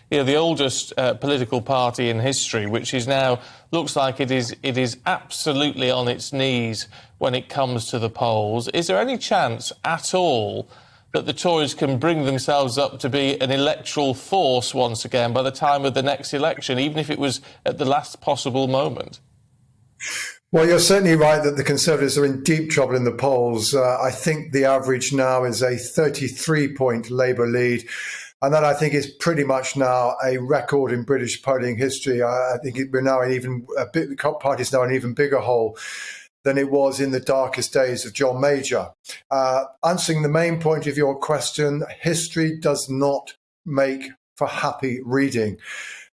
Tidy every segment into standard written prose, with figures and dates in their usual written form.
the oldest political party in history, which is now looks like it is absolutely on its knees when it comes to the polls. Is there any chance at all that the Tories can bring themselves up to be an electoral force once again by the time of the next election, even if it was at the last possible moment? Well, you're certainly right that the Conservatives are in deep trouble in the polls. I think the average now is a 33-point Labour lead. And that, I think, is pretty much now a record in British polling history. I think we're now the party's now in an even bigger hole than it was in the darkest days of John Major. Answering the main point of your question, history does not make for happy reading.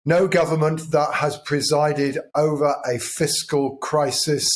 No government that has presided over a fiscal crisis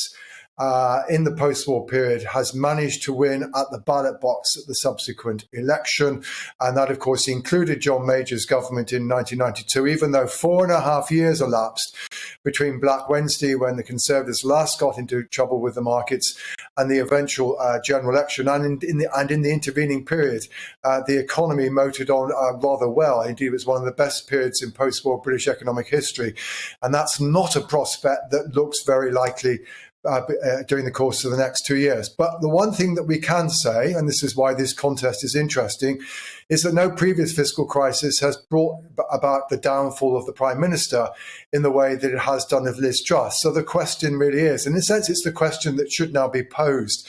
in the post-war period has managed to win at the ballot box at the subsequent election. And that, of course, included John Major's government in 1992, even though 4.5 years elapsed between Black Wednesday, when the Conservatives last got into trouble with the markets, and the eventual general election. And in the intervening period, the economy motored on rather well. Indeed, it was one of the best periods in post-war British economic history. And that's not a prospect that looks very likely during the course of the next 2 years. But the one thing that we can say, and this is why this contest is interesting, is that no previous fiscal crisis has brought about the downfall of the Prime Minister in the way that it has done of Liz Truss. So the question really is, in a sense, it's the question that should now be posed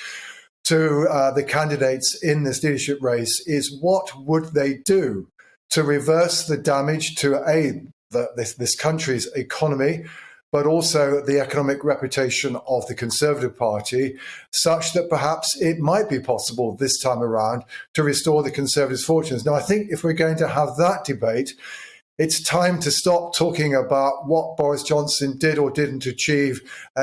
to the candidates in this leadership race, is what would they do to reverse the damage to this country's economy, but also the economic reputation of the Conservative Party, such that perhaps it might be possible this time around to restore the Conservatives' fortunes. Now, I think if we're going to have that debate, it's time to stop talking about what Boris Johnson did or didn't achieve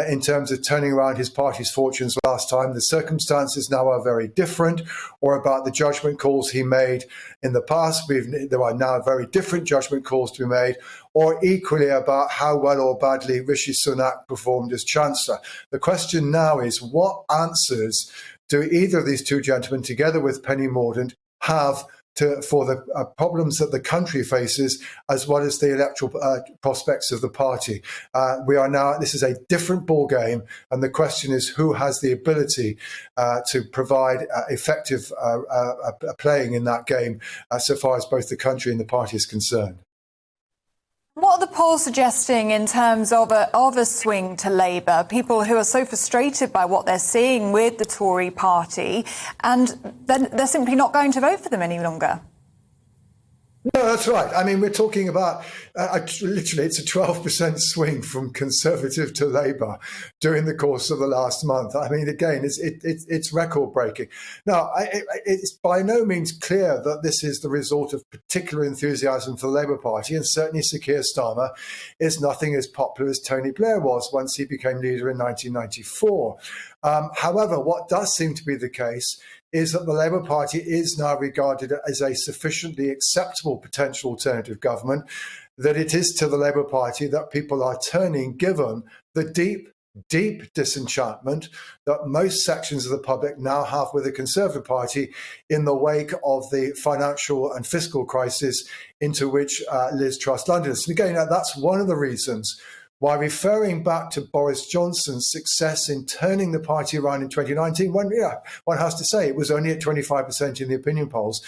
in terms of turning around his party's fortunes last time. The circumstances now are very different, or about the judgment calls he made in the past. There are now very different judgment calls to be made, or equally about how well or badly Rishi Sunak performed as Chancellor. The question now is, what answers do either of these two gentlemen, together with Penny Mordaunt, have for the problems that the country faces, as well as the electoral prospects of the party? This is a different ball game, and the question is who has the ability to provide effective playing in that game, so far as both the country and the party is concerned. What are the polls suggesting in terms of a swing to Labour? People who are so frustrated by what they're seeing with the Tory party, and then they're simply not going to vote for them any longer. No, that's right. I mean, we're talking about literally it's a 12% swing from Conservative to Labour during the course of the last month. I mean, again, it's record breaking. Now, it's by no means clear that this is the result of particular enthusiasm for the Labour Party, and certainly Sir Keir Starmer is nothing as popular as Tony Blair was once he became leader in 1994. However, what does seem to be the case is that the Labour Party is now regarded as a sufficiently acceptable potential alternative government, that it is to the Labour Party that people are turning, given the deep disenchantment that most sections of the public now have with the Conservative Party in the wake of the financial and fiscal crisis into which Liz Truss landed us. And again, that's one of the reasons why, referring back to Boris Johnson's success in turning the party around in 2019, one has to say it was only at 25% in the opinion polls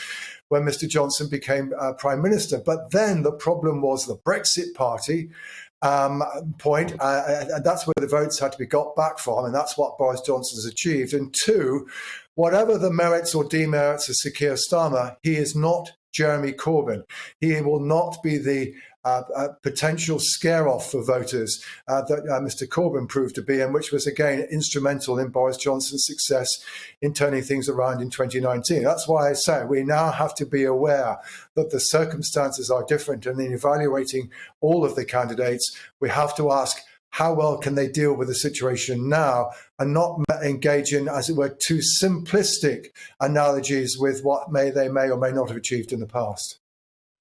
when Mr. Johnson became Prime Minister. But then the problem was the Brexit party point, and that's where the votes had to be got back from, and that's what Boris Johnson has achieved. And two, whatever the merits or demerits of Sir Keir Starmer, he is not Jeremy Corbyn. He will not be the potential scare-off for voters that Mr. Corbyn proved to be, and which was, again, instrumental in Boris Johnson's success in turning things around in 2019. That's why I say we now have to be aware that the circumstances are different, and in evaluating all of the candidates, we have to ask, how well can they deal with the situation now, and not engage in, as it were, too simplistic analogies with what they may or may not have achieved in the past.